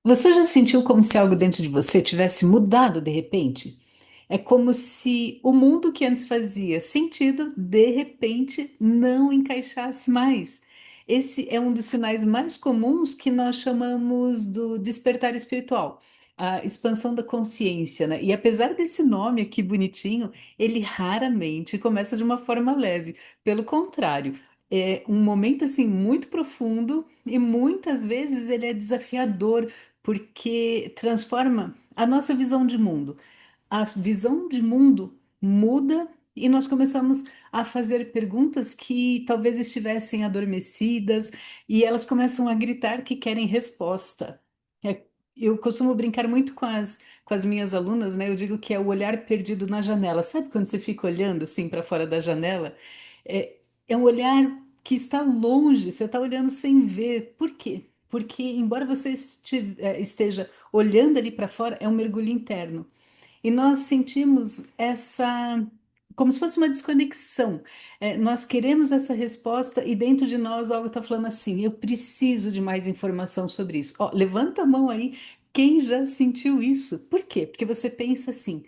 Você já sentiu como se algo dentro de você tivesse mudado de repente? É como se o mundo que antes fazia sentido, de repente, não encaixasse mais. Esse é um dos sinais mais comuns que nós chamamos do despertar espiritual, a expansão da consciência, né? E apesar desse nome aqui bonitinho, ele raramente começa de uma forma leve. Pelo contrário, é um momento assim muito profundo e muitas vezes ele é desafiador porque transforma a nossa visão de mundo. A visão de mundo muda e nós começamos a fazer perguntas que talvez estivessem adormecidas e elas começam a gritar que querem resposta. É, eu costumo brincar muito com as minhas alunas, né? Eu digo que é o olhar perdido na janela. Sabe quando você fica olhando assim para fora da janela? É, é um olhar que está longe, você está olhando sem ver. Por quê? Porque, embora você esteja olhando ali para fora, é um mergulho interno. E nós sentimos essa, como se fosse uma desconexão. Nós queremos essa resposta e dentro de nós algo está falando assim: eu preciso de mais informação sobre isso. Ó, levanta a mão aí, quem já sentiu isso? Por quê? Porque você pensa assim: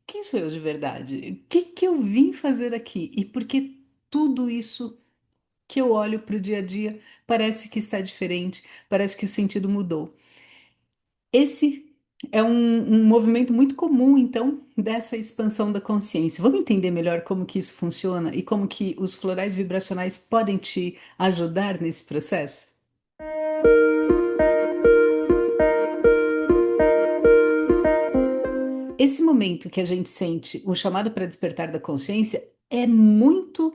quem sou eu de verdade? O que que eu vim fazer aqui? E por que tudo isso que eu olho para o dia a dia parece que está diferente, parece que o sentido mudou? Esse é um movimento muito comum, então, dessa expansão da consciência. Vamos entender melhor como que isso funciona e como que os florais vibracionais podem te ajudar nesse processo? Esse momento que a gente sente o chamado para despertar da consciência é muito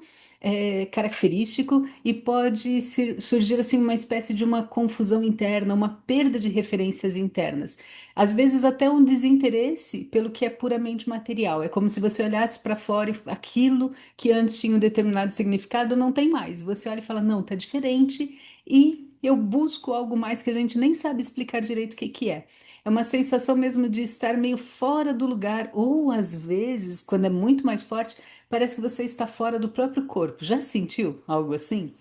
característico e pode surgir assim uma espécie de uma confusão interna, uma perda de referências internas. Às vezes até um desinteresse pelo que é puramente material. É como se você olhasse para fora e aquilo que antes tinha um determinado significado não tem mais. Você olha e fala, não, tá diferente e eu busco algo mais que a gente nem sabe explicar direito o que que é. É uma sensação mesmo de estar meio fora do lugar, ou às vezes, quando é muito mais forte, parece que você está fora do próprio corpo. Já sentiu algo assim?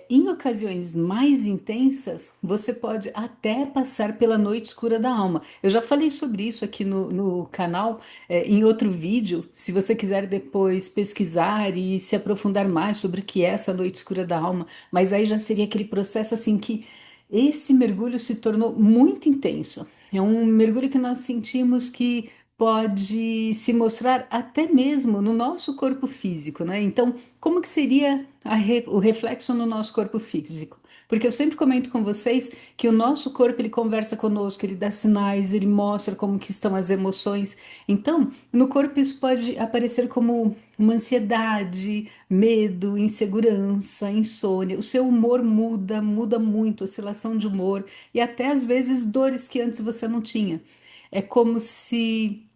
Em ocasiões mais intensas, você pode até passar pela noite escura da alma. Eu já falei sobre isso aqui no canal, em outro vídeo. Se você quiser depois pesquisar e se aprofundar mais sobre o que é essa noite escura da alma, mas aí já seria aquele processo assim que esse mergulho se tornou muito intenso. É um mergulho que nós sentimos que pode se mostrar até mesmo no nosso corpo físico, né? Então, como que seria o reflexo no nosso corpo físico? Porque eu sempre comento com vocês que o nosso corpo ele conversa conosco, ele dá sinais, ele mostra como que estão as emoções. Então, no corpo isso pode aparecer como uma ansiedade, medo, insegurança, insônia. O seu humor muda, muda muito, oscilação de humor e até às vezes dores que antes você não tinha. É como se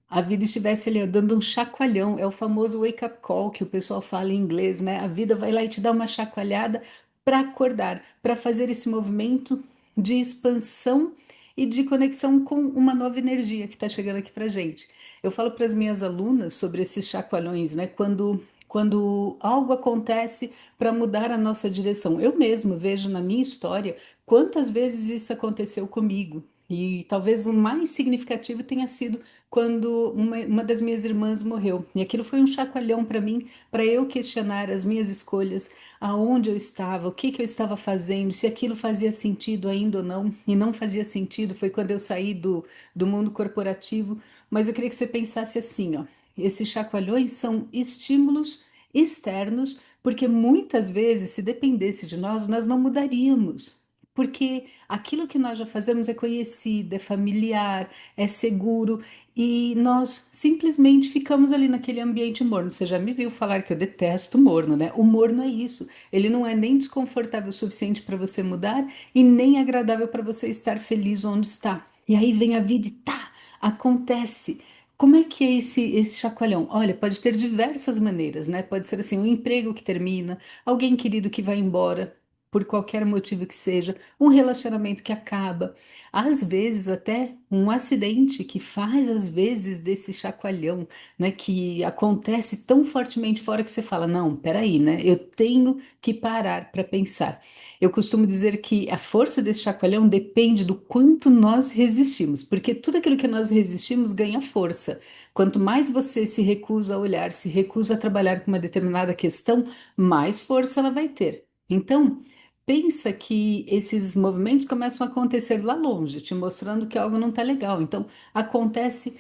a vida estivesse ali ó, dando um chacoalhão. É o famoso wake-up call que o pessoal fala em inglês, né? A vida vai lá e te dá uma chacoalhada para acordar, para fazer esse movimento de expansão e de conexão com uma nova energia que está chegando aqui para gente. Eu falo para as minhas alunas sobre esses chacoalhões, né? Quando algo acontece para mudar a nossa direção. Eu mesmo vejo na minha história quantas vezes isso aconteceu comigo. E talvez o mais significativo tenha sido quando uma das minhas irmãs morreu. E aquilo foi um chacoalhão para mim, para eu questionar as minhas escolhas, aonde eu estava, o que que eu estava fazendo, se aquilo fazia sentido ainda ou não. E não fazia sentido, foi quando eu saí do mundo corporativo. Mas eu queria que você pensasse assim, ó. Esses chacoalhões são estímulos externos, porque muitas vezes, se dependesse de nós, nós não mudaríamos. Porque aquilo que nós já fazemos é conhecido, é familiar, é seguro e nós simplesmente ficamos ali naquele ambiente morno. Você já me viu falar que eu detesto morno, né? O morno é isso. Ele não é nem desconfortável o suficiente para você mudar e nem agradável para você estar feliz onde está. E aí vem a vida e tá, acontece. Como é que é esse chacoalhão? Olha, pode ter diversas maneiras, né? Pode ser assim, um emprego que termina, alguém querido que vai embora. por qualquer motivo que seja, um relacionamento que acaba, às vezes até um acidente que faz às vezes desse chacoalhão, né, que acontece tão fortemente fora que você fala, não, peraí, né, eu tenho que parar para pensar. Eu costumo dizer que a força desse chacoalhão depende do quanto nós resistimos, porque tudo aquilo que nós resistimos ganha força. Quanto mais você se recusa a olhar, se recusa a trabalhar com uma determinada questão, mais força ela vai ter. Então, pensa que esses movimentos começam a acontecer lá longe, te mostrando que algo não está legal. Então, acontece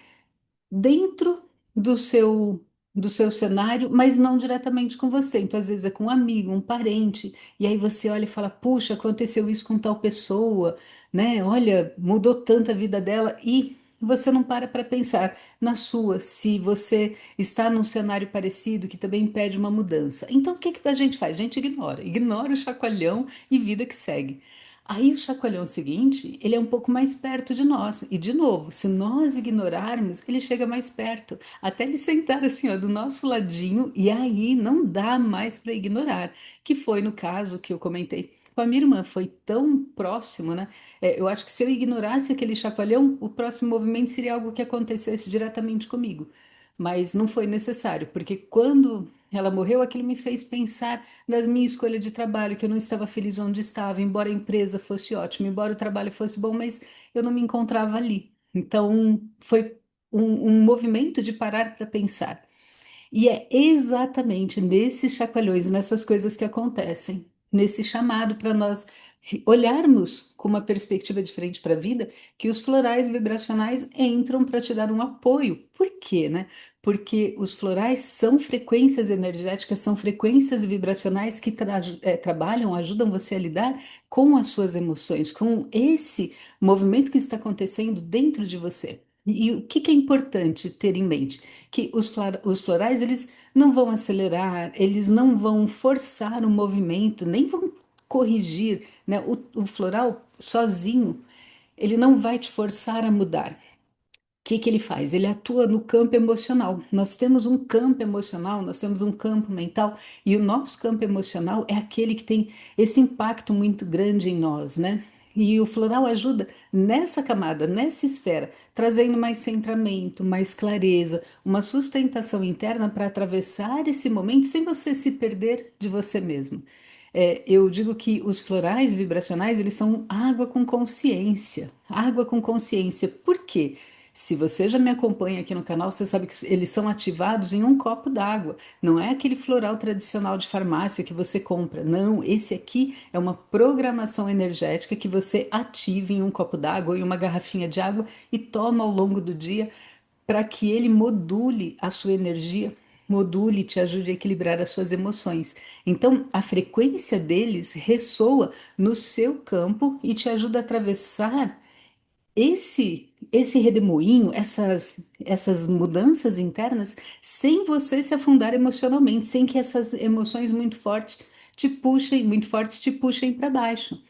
dentro do seu cenário, mas não diretamente com você. Então, às vezes é com um amigo, um parente, e aí você olha e fala: puxa, aconteceu isso com tal pessoa, né? Olha, mudou tanto a vida dela, e você não para pensar na sua, se você está num cenário parecido que também pede uma mudança. Então, o que que a gente faz? A gente ignora o chacoalhão e vida que segue. Aí o chacoalhão seguinte, ele é um pouco mais perto de nós. E de novo, se nós ignorarmos, ele chega mais perto, até ele sentar assim, ó, do nosso ladinho, e aí não dá mais para ignorar, que foi no caso que eu comentei com a minha irmã, foi tão próximo, né? Eu acho que se eu ignorasse aquele chacoalhão, o próximo movimento seria algo que acontecesse diretamente comigo. Mas não foi necessário, porque quando ela morreu, aquilo me fez pensar nas minha escolha de trabalho, que eu não estava feliz onde estava, embora a empresa fosse ótima, embora o trabalho fosse bom, mas eu não me encontrava ali. Então, foi um movimento de parar para pensar. E é exatamente nesses chacoalhões, nessas coisas que acontecem, nesse chamado para nós olharmos com uma perspectiva diferente para a vida, que os florais vibracionais entram para te dar um apoio. Por quê, né? Porque os florais são frequências energéticas, são frequências vibracionais que trabalham, ajudam você a lidar com as suas emoções, com esse movimento que está acontecendo dentro de você. E o que que é importante ter em mente? Que os florais eles não vão acelerar, eles não vão forçar o movimento, nem vão corrigir, né? O floral sozinho, ele não vai te forçar a mudar. Que ele faz? Ele atua no campo emocional. Nós temos um campo emocional, nós temos um campo mental, e o nosso campo emocional é aquele que tem esse impacto muito grande em nós, né? E o floral ajuda nessa camada, nessa esfera, trazendo mais centramento, mais clareza, uma sustentação interna para atravessar esse momento sem você se perder de você mesmo. Eu digo que os florais vibracionais, eles são água com consciência. Água com consciência. Por quê? Se você já me acompanha aqui no canal, você sabe que eles são ativados em um copo d'água. Não é aquele floral tradicional de farmácia que você compra. Não, esse aqui é uma programação energética que você ativa em um copo d'água ou em uma garrafinha de água e toma ao longo do dia para que ele module a sua energia, module e te ajude a equilibrar as suas emoções. Então, a frequência deles ressoa no seu campo e te ajuda a atravessar esse redemoinho, essas mudanças internas, sem você se afundar emocionalmente, sem que essas emoções muito fortes te puxem para baixo.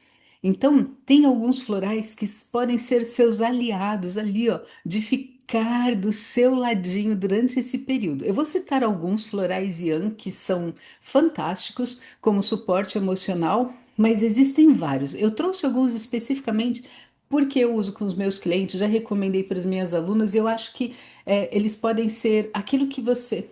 Então, tem alguns florais que podem ser seus aliados ali, ó, de ficar do seu ladinho durante esse período. Eu vou citar alguns florais Yan que são fantásticos como suporte emocional, mas existem vários. Eu trouxe alguns especificamente porque eu uso com os meus clientes, já recomendei para as minhas alunas, e eu acho que eles podem ser aquilo que você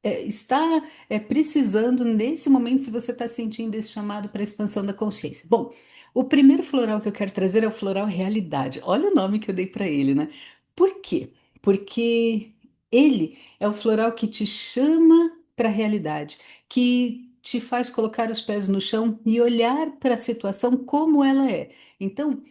está precisando nesse momento, se você está sentindo esse chamado para a expansão da consciência. Bom, o primeiro floral que eu quero trazer é o floral realidade. Olha o nome que eu dei para ele, né? Por quê? Porque ele é o floral que te chama para a realidade, que te faz colocar os pés no chão e olhar para a situação como ela é. Então,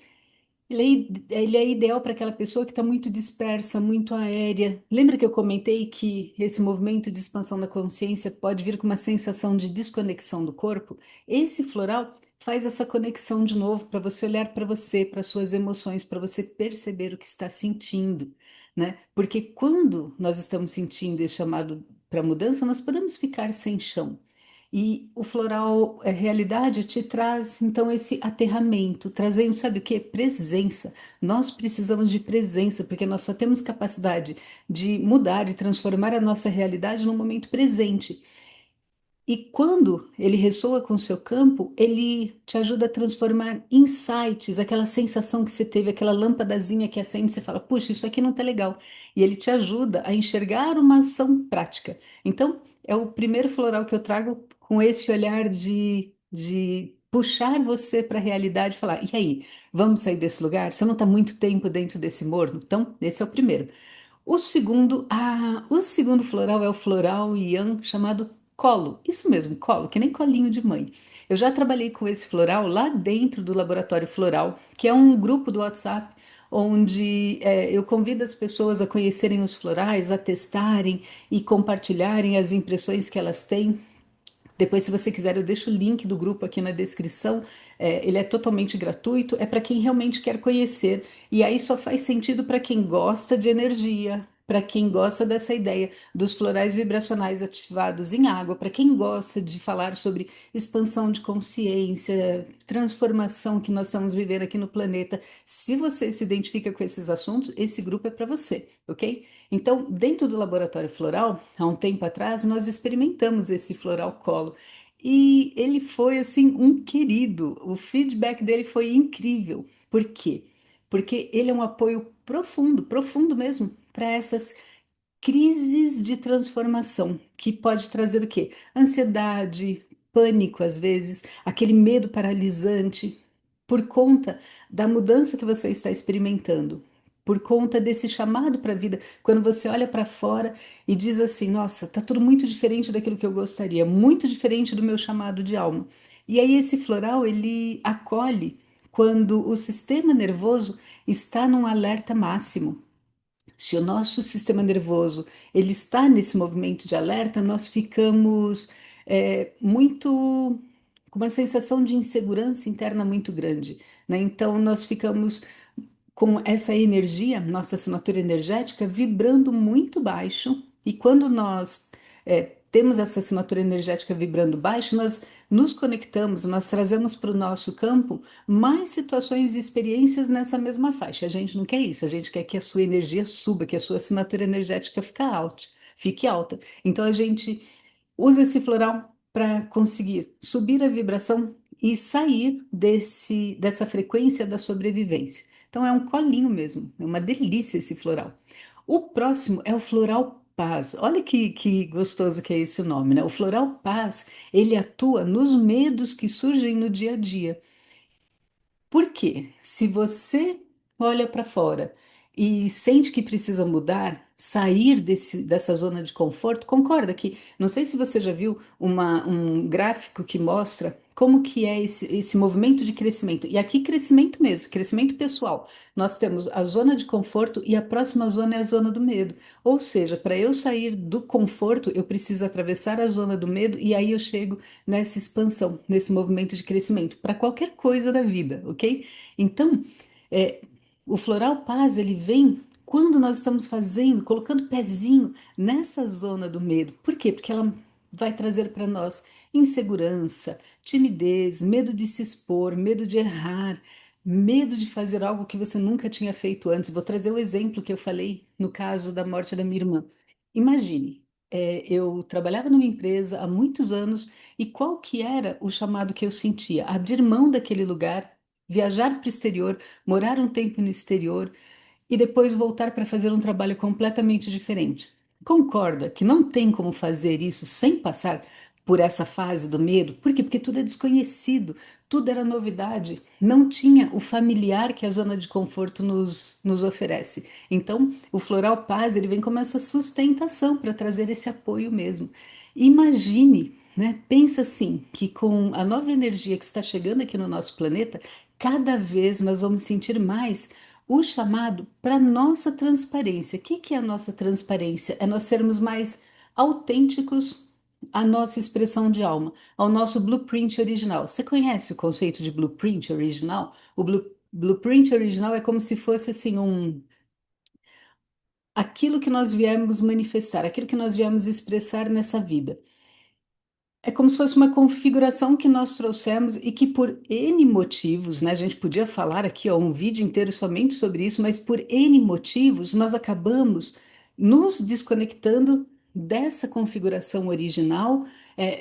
ele é ideal para aquela pessoa que está muito dispersa, muito aérea. Lembra que eu comentei que esse movimento de expansão da consciência pode vir com uma sensação de desconexão do corpo? Esse floral faz essa conexão de novo para você olhar para você, para suas emoções, para você perceber o que está sentindo, né? Porque quando nós estamos sentindo esse chamado para mudança, nós podemos ficar sem chão. E o floral realidade te traz então esse aterramento, trazendo, sabe o que? Presença. Nós precisamos de presença, porque nós só temos capacidade de mudar e transformar a nossa realidade no momento presente. E quando ele ressoa com o seu campo, ele te ajuda a transformar insights, aquela sensação que você teve, aquela lâmpadazinha que acende, você fala, puxa, isso aqui não tá legal. E ele te ajuda a enxergar uma ação prática. Então, é o primeiro floral que eu trago com esse olhar de puxar você para a realidade e falar, e aí, vamos sair desse lugar? Você não está muito tempo dentro desse morno? Então, esse é o primeiro. O segundo floral é o floral Yan chamado colo. Isso mesmo, colo, que nem colinho de mãe. Eu já trabalhei com esse floral lá dentro do Laboratório Floral, que é um grupo do WhatsApp onde eu convido as pessoas a conhecerem os florais, a testarem e compartilharem as impressões que elas têm. Depois, se você quiser, eu deixo o link do grupo aqui na descrição. Ele é totalmente gratuito, é para quem realmente quer conhecer. E aí só faz sentido para quem gosta de energia, para quem gosta dessa ideia dos florais vibracionais ativados em água, para quem gosta de falar sobre expansão de consciência, transformação que nós estamos vivendo aqui no planeta. Se você se identifica com esses assuntos, esse grupo é para você, ok? Então, dentro do laboratório floral, há um tempo atrás, nós experimentamos esse floral colo e ele foi assim um querido. O feedback dele foi incrível. Por quê? Porque ele é um apoio profundo, profundo mesmo, para essas crises de transformação, que pode trazer o quê? Ansiedade, pânico às vezes, aquele medo paralisante, por conta da mudança que você está experimentando, por conta desse chamado para a vida, quando você olha para fora e diz assim: nossa, tá tudo muito diferente daquilo que eu gostaria, muito diferente do meu chamado de alma. E aí esse floral, ele acolhe quando o sistema nervoso está num alerta máximo. Se o nosso sistema nervoso ele está nesse movimento de alerta, nós ficamos muito com uma sensação de insegurança interna muito grande, né? Então nós ficamos com essa energia, nossa assinatura energética, vibrando muito baixo. E quando nós temos essa assinatura energética vibrando baixo, nós nos conectamos, nós trazemos para o nosso campo mais situações e experiências nessa mesma faixa. A gente não quer isso, a gente quer que a sua energia suba, que a sua assinatura energética fique alta. Então a gente usa esse floral para conseguir subir a vibração e sair dessa frequência da sobrevivência. Então é um colinho mesmo, é uma delícia esse floral. O próximo é o floral paz. Olha que gostoso que é esse nome, né? O floral paz, ele atua nos medos que surgem no dia a dia. Porque se você olha para fora e sente que precisa mudar, sair dessa zona de conforto, concorda que, não sei se você já viu um gráfico que mostra como que é esse movimento de crescimento. E aqui crescimento mesmo, crescimento pessoal. Nós temos a zona de conforto e a próxima zona é a zona do medo. Ou seja, para eu sair do conforto, eu preciso atravessar a zona do medo e aí eu chego nessa expansão, nesse movimento de crescimento, para qualquer coisa da vida, ok? Então, é, o Floral Paz, ele vem quando nós estamos fazendo, colocando pezinho nessa zona do medo. Por quê? Porque ela vai trazer para nós insegurança, timidez, medo de se expor, medo de errar, medo de fazer algo que você nunca tinha feito antes. Vou trazer o exemplo que eu falei no caso da morte da minha irmã. Imagine, eu trabalhava numa empresa há muitos anos e qual que era o chamado que eu sentia? Abrir mão daquele lugar, viajar para o exterior, morar um tempo no exterior e depois voltar para fazer um trabalho completamente diferente. Concorda que não tem como fazer isso sem passar por essa fase do medo? Por quê? Porque tudo é desconhecido, tudo era novidade, não tinha o familiar que a zona de conforto nos oferece. Então, o Floral Paz, ele vem como essa sustentação para trazer esse apoio mesmo. Imagine, né? Pensa assim, que com a nova energia que está chegando aqui no nosso planeta, cada vez nós vamos sentir mais o chamado para nossa transparência. O que que é a nossa transparência? É nós sermos mais autênticos à nossa expressão de alma, ao nosso blueprint original. Você conhece o conceito de blueprint original? O blueprint original é como se fosse assim aquilo que nós viemos manifestar, aquilo que nós viemos expressar nessa vida. É como se fosse uma configuração que nós trouxemos e que por N motivos, né, a gente podia falar aqui ó, um vídeo inteiro somente sobre isso, mas por N motivos nós acabamos nos desconectando dessa configuração original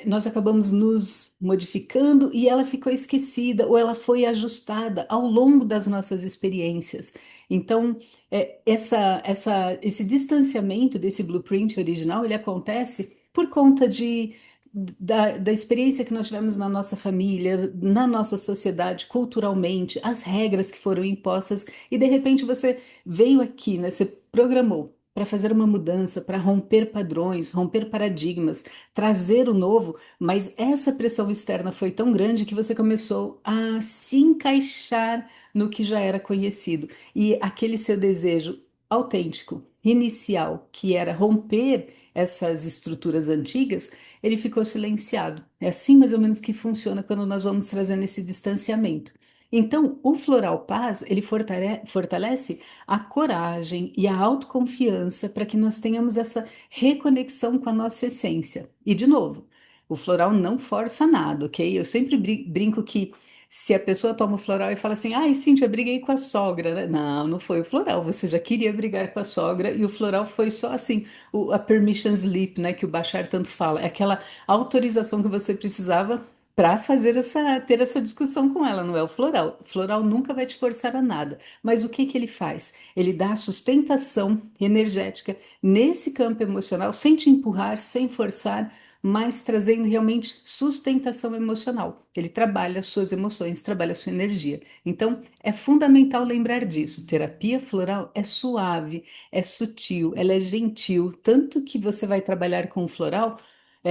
nós acabamos nos modificando e ela ficou esquecida ou ela foi ajustada ao longo das nossas experiências. Então, esse distanciamento desse blueprint original, ele acontece por conta da experiência que nós tivemos na nossa família, na nossa sociedade, culturalmente, as regras que foram impostas, e de repente você veio aqui, né? Você programou para fazer uma mudança, para romper padrões, romper paradigmas, trazer o novo, mas essa pressão externa foi tão grande que você começou a se encaixar no que já era conhecido. E aquele seu desejo autêntico, inicial, que era romper essas estruturas antigas, ele ficou silenciado. É assim mais ou menos que funciona quando nós vamos trazendo esse distanciamento. Então, o Floral Paz, ele fortalece a coragem e a autoconfiança para que nós tenhamos essa reconexão com a nossa essência. E, de novo, o floral não força nada, ok? Eu sempre brinco que se a pessoa toma o floral e fala assim, ai, Cíntia, briguei com a sogra, né? Não, não foi o floral, você já queria brigar com a sogra e o floral foi só assim, a permission slip, né, que o Bashar tanto fala, é aquela autorização que você precisava para ter essa discussão com ela, não é o floral. O floral nunca vai te forçar a nada. Mas o que que ele faz? Ele dá sustentação energética nesse campo emocional, sem te empurrar, sem forçar, mas trazendo realmente sustentação emocional. Ele trabalha as suas emoções, trabalha a sua energia. Então, é fundamental lembrar disso. Terapia floral é suave, é sutil, ela é gentil, tanto que você vai trabalhar com o floral,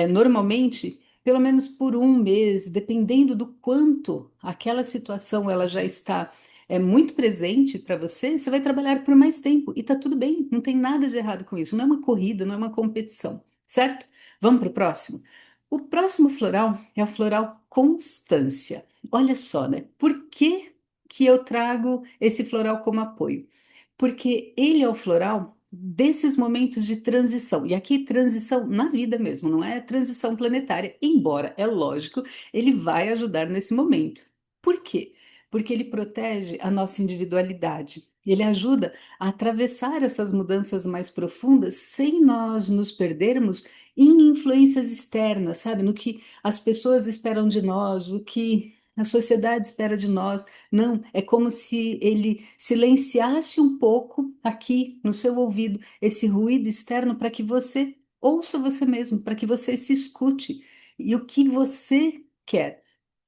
normalmente, pelo menos por um mês, dependendo do quanto aquela situação ela já está muito presente para você, você vai trabalhar por mais tempo e tá tudo bem, não tem nada de errado com isso. Não é uma corrida, não é uma competição, certo? Vamos para o próximo? O próximo floral é o floral Constância. Olha só, né? Por que que eu trago esse floral como apoio? Porque ele é o floral desses momentos de transição. E aqui, transição na vida mesmo, não é transição planetária, embora, é lógico, ele vai ajudar nesse momento. Por quê? Porque ele protege a nossa individualidade. Ele ajuda a atravessar essas mudanças mais profundas sem nós nos perdermos em influências externas, sabe? No que as pessoas esperam de nós, o que a sociedade espera de nós. Não, é como se ele silenciasse um pouco aqui no seu ouvido esse ruído externo para que você ouça você mesmo, para que você se escute e o que você quer.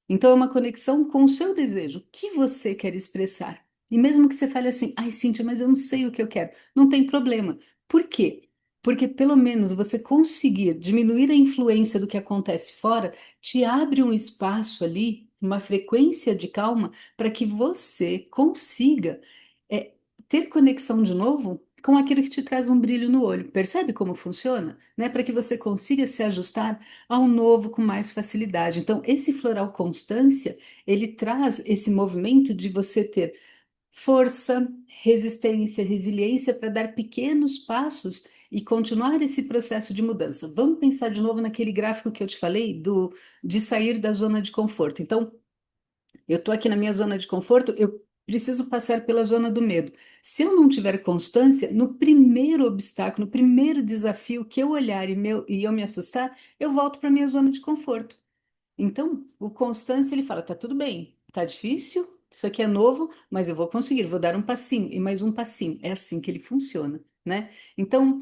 Então é uma conexão com o seu desejo, o que você quer expressar. E mesmo que você fale assim, ai, Cíntia, mas eu não sei o que eu quero, não tem problema. Por quê? Porque pelo menos você conseguir diminuir a influência do que acontece fora, te abre um espaço ali, uma frequência de calma, para que você consiga é, ter conexão de novo com aquilo que te traz um brilho no olho. Percebe como funciona? Né? Para que você consiga se ajustar ao novo com mais facilidade. Então, esse floral constância, ele traz esse movimento de você ter força, resistência, resiliência para dar pequenos passos e continuar esse processo de mudança. Vamos pensar de novo naquele gráfico que eu te falei de sair da zona de conforto. Então, eu estou aqui na minha zona de conforto, eu preciso passar pela zona do medo. Se eu não tiver constância, no primeiro obstáculo, no primeiro desafio que eu olhar e eu me assustar, eu volto para a minha zona de conforto. Então, o Constância, ele fala, tá tudo bem, tá difícil, isso aqui é novo, mas eu vou conseguir, vou dar um passinho e mais um passinho. É assim que ele funciona, né? Então,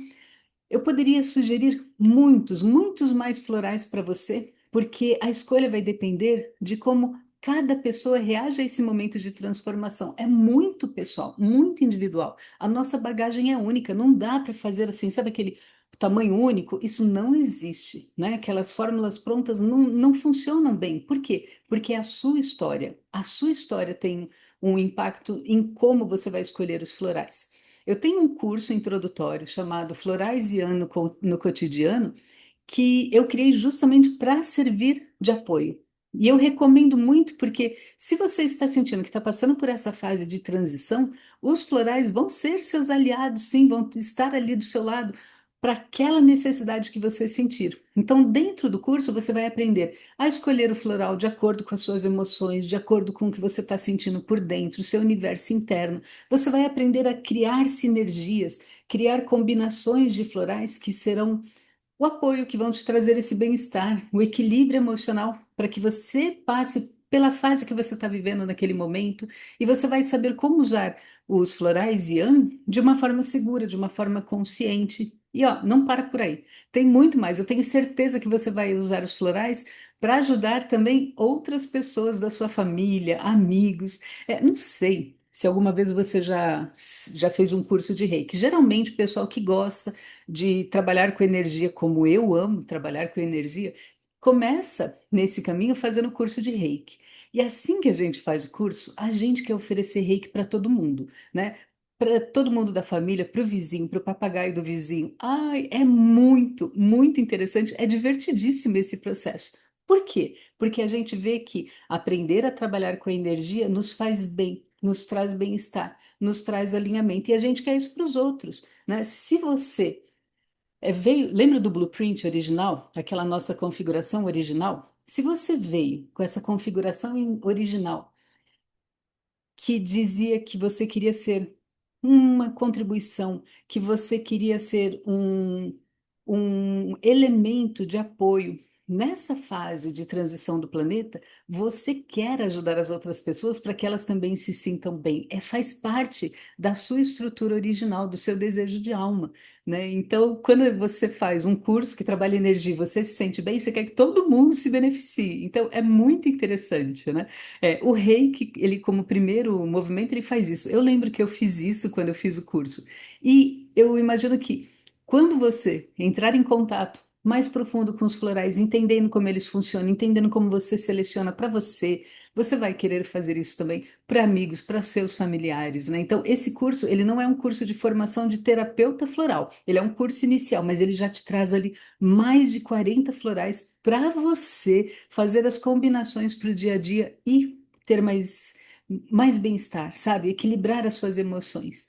eu poderia sugerir muitos mais florais para você, porque a escolha vai depender de como cada pessoa reage a esse momento de transformação. É muito pessoal, muito individual. A nossa bagagem é única, não dá para fazer assim, sabe aquele tamanho único? Isso não existe, né? Aquelas fórmulas prontas não funcionam bem. Por quê? Porque é a sua história. A sua história tem um impacto em como você vai escolher os florais. Eu tenho um curso introdutório chamado Florais e Ano no Cotidiano, que eu criei justamente para servir de apoio. E eu recomendo muito porque se você está sentindo que está passando por essa fase de transição, os florais vão ser seus aliados, sim, vão estar ali do seu lado para aquela necessidade que você sentir. Então, dentro do curso, você vai aprender a escolher o floral de acordo com as suas emoções, de acordo com o que você está sentindo por dentro, o seu universo interno. Você vai aprender a criar sinergias, criar combinações de florais que serão o apoio que vão te trazer esse bem-estar, o equilíbrio emocional, para que você passe pela fase que você está vivendo naquele momento e você vai saber como usar os florais Yan de uma forma segura, de uma forma consciente. E ó, não para por aí. Tem muito mais. Eu tenho certeza que você vai usar os florais para ajudar também outras pessoas da sua família, amigos. Não sei se alguma vez você já fez um curso de Reiki. Geralmente, o pessoal que gosta de trabalhar com energia, como eu amo trabalhar com energia, começa nesse caminho fazendo o curso de Reiki. E assim que a gente faz o curso, a gente quer oferecer Reiki para todo mundo, né? Para todo mundo da família, para o vizinho, para o papagaio do vizinho. Ai, é muito, muito interessante, é divertidíssimo esse processo. Por quê? Porque a gente vê que aprender a trabalhar com a energia nos faz bem, nos traz bem-estar, nos traz alinhamento, e a gente quer isso para os outros, né? Se você lembra do blueprint original, aquela nossa configuração original? Se você veio com essa configuração original que dizia que você queria ser uma contribuição, que você queria ser um elemento de apoio nessa fase de transição do planeta, você quer ajudar as outras pessoas para que elas também se sintam bem. Faz parte da sua estrutura original, do seu desejo de alma, né? Então, quando você faz um curso que trabalha energia, e você se sente bem, você quer que todo mundo se beneficie. Então, é muito interessante, né? O reiki, ele como primeiro movimento, ele faz isso. Eu lembro que eu fiz isso quando eu fiz o curso. E eu imagino que quando você entrar em contato mais profundo com os florais, entendendo como eles funcionam, entendendo como você seleciona para você, você vai querer fazer isso também para amigos, para seus familiares, né? Então, esse curso, ele não é um curso de formação de terapeuta floral. Ele é um curso inicial, mas ele já te traz ali mais de 40 florais para você fazer as combinações para o dia a dia e ter mais bem-estar, sabe? Equilibrar as suas emoções.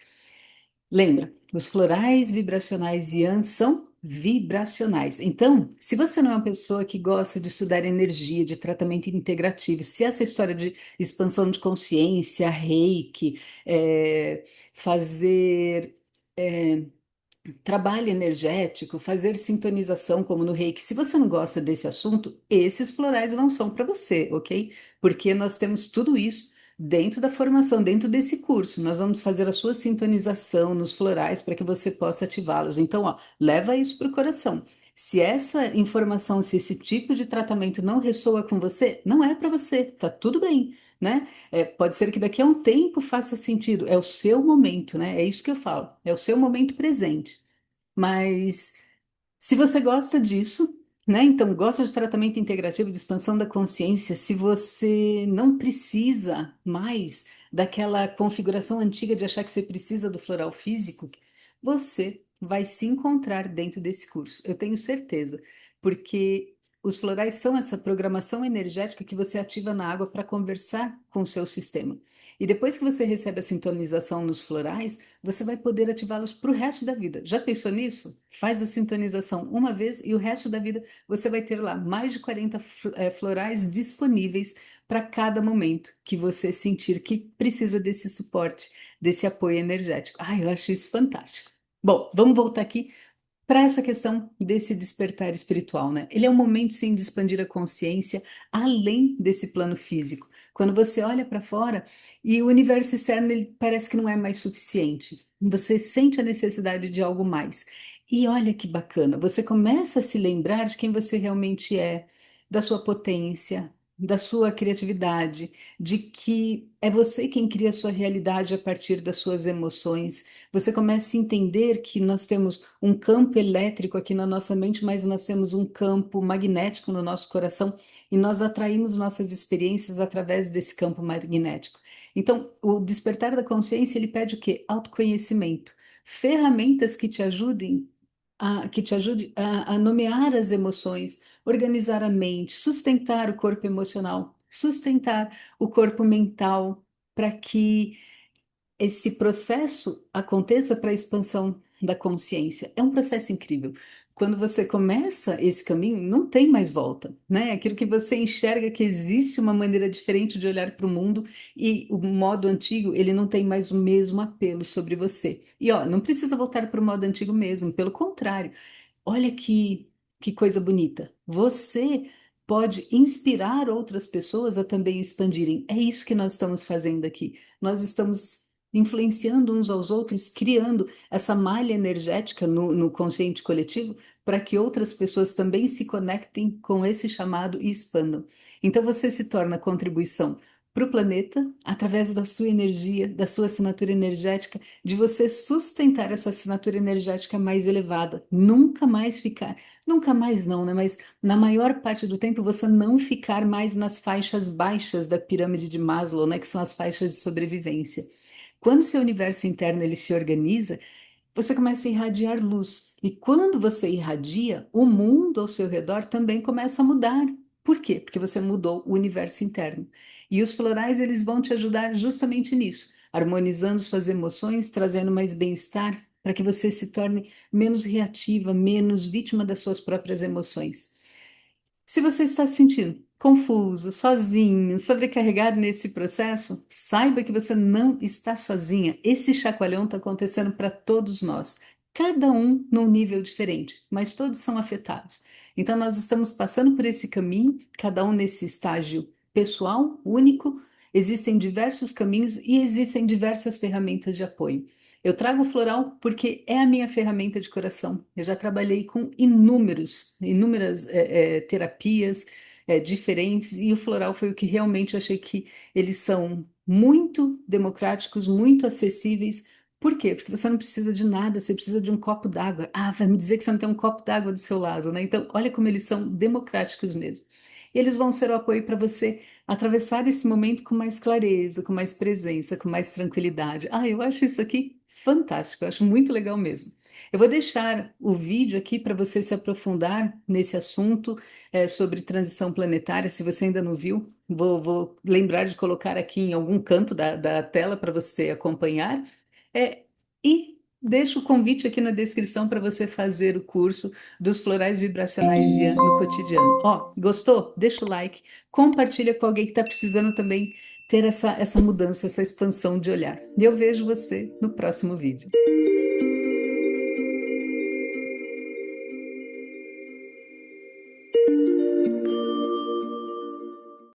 Lembra, os florais vibracionais Yan são vibracionais. Então, se você não é uma pessoa que gosta de estudar energia, de tratamento integrativo, se essa história de expansão de consciência, reiki, fazer trabalho energético, fazer sintonização, como no Reiki. Se você não gosta desse assunto, esses florais não são para você, ok? Porque nós temos tudo isso dentro da formação, dentro desse curso. Nós vamos fazer a sua sintonização nos florais para que você possa ativá-los. Então, ó, leva isso para o coração. Se essa informação, se esse tipo de tratamento não ressoa com você, não é para você, tá tudo bem, né? Pode ser que daqui a um tempo faça sentido, é o seu momento, né? É isso que eu falo, é o seu momento presente. Mas se você gosta disso, né? Então, gosta de tratamento integrativo, de expansão da consciência, se você não precisa mais daquela configuração antiga de achar que você precisa do floral físico, você vai se encontrar dentro desse curso. Eu tenho certeza, porque os florais são essa programação energética que você ativa na água para conversar com o seu sistema. E depois que você recebe a sintonização nos florais, você vai poder ativá-los para o resto da vida. Já pensou nisso? Faz a sintonização uma vez e o resto da vida você vai ter lá mais de 40 florais disponíveis para cada momento que você sentir que precisa desse suporte, desse apoio energético. Ai, eu acho isso fantástico. Bom, vamos voltar aqui para essa questão desse despertar espiritual, né? Ele é um momento, sim, de expandir a consciência além desse plano físico. Quando você olha para fora e o universo externo, ele parece que não é mais suficiente. Você sente a necessidade de algo mais. E olha que bacana, você começa a se lembrar de quem você realmente é, da sua potência, da sua criatividade, de que é você quem cria a sua realidade a partir das suas emoções. Você começa a entender que nós temos um campo elétrico aqui na nossa mente, mas nós temos um campo magnético no nosso coração e nós atraímos nossas experiências através desse campo magnético. Então, o despertar da consciência, ele pede o quê? Autoconhecimento. Ferramentas que te ajudem a nomear as emoções, organizar a mente, sustentar o corpo emocional, sustentar o corpo mental, para que esse processo aconteça para a expansão da consciência. É um processo incrível. Quando você começa esse caminho, não tem mais volta, né? Aquilo que você enxerga que existe uma maneira diferente de olhar para o mundo e o modo antigo, ele não tem mais o mesmo apelo sobre você. E ó, não precisa voltar para o modo antigo mesmo, pelo contrário. Olha que que coisa bonita. Você pode inspirar outras pessoas a também expandirem. É isso que nós estamos fazendo aqui. Nós estamos influenciando uns aos outros, criando essa malha energética no consciente coletivo para que outras pessoas também se conectem com esse chamado e expandam. Então você se torna contribuição para o planeta através da sua energia, da sua assinatura energética, de você sustentar essa assinatura energética mais elevada, nunca mais ficar, nunca mais não, né? Mas na maior parte do tempo você não ficar mais nas faixas baixas da pirâmide de Maslow, né? Que são as faixas de sobrevivência. Quando seu universo interno ele se organiza, você começa a irradiar luz. E quando você irradia, o mundo ao seu redor também começa a mudar. Por quê? Porque você mudou o universo interno. E os florais, eles vão te ajudar justamente nisso, harmonizando suas emoções, trazendo mais bem-estar, para que você se torne menos reativa, menos vítima das suas próprias emoções. Se você está se sentindo confuso, sozinho, sobrecarregado nesse processo, saiba que você não está sozinha. Esse chacoalhão está acontecendo para todos nós, cada um num nível diferente, mas todos são afetados. Então, nós estamos passando por esse caminho, cada um nesse estágio pessoal, único. Existem diversos caminhos e existem diversas ferramentas de apoio. Eu trago o floral porque é a minha ferramenta de coração. Eu já trabalhei com inúmeras terapias diferentes e o floral foi o que realmente eu achei que eles são muito democráticos, muito acessíveis. Por quê? Porque você não precisa de nada, você precisa de um copo d'água. Ah, vai me dizer que você não tem um copo d'água do seu lado, né? Então, olha como eles são democráticos mesmo. E eles vão ser o apoio para você atravessar esse momento com mais clareza, com mais presença, com mais tranquilidade. Ah, eu acho isso aqui fantástico, eu acho muito legal mesmo. Eu vou deixar o vídeo aqui para você se aprofundar nesse assunto sobre transição planetária. Se você ainda não viu, vou lembrar de colocar aqui em algum canto da tela para você acompanhar. É, e deixo o convite aqui na descrição para você fazer o curso dos florais vibracionais Ian no cotidiano. Ó, gostou? Deixa o like, compartilha com alguém que está precisando também ter essa mudança, essa expansão de olhar. E eu vejo você no próximo vídeo.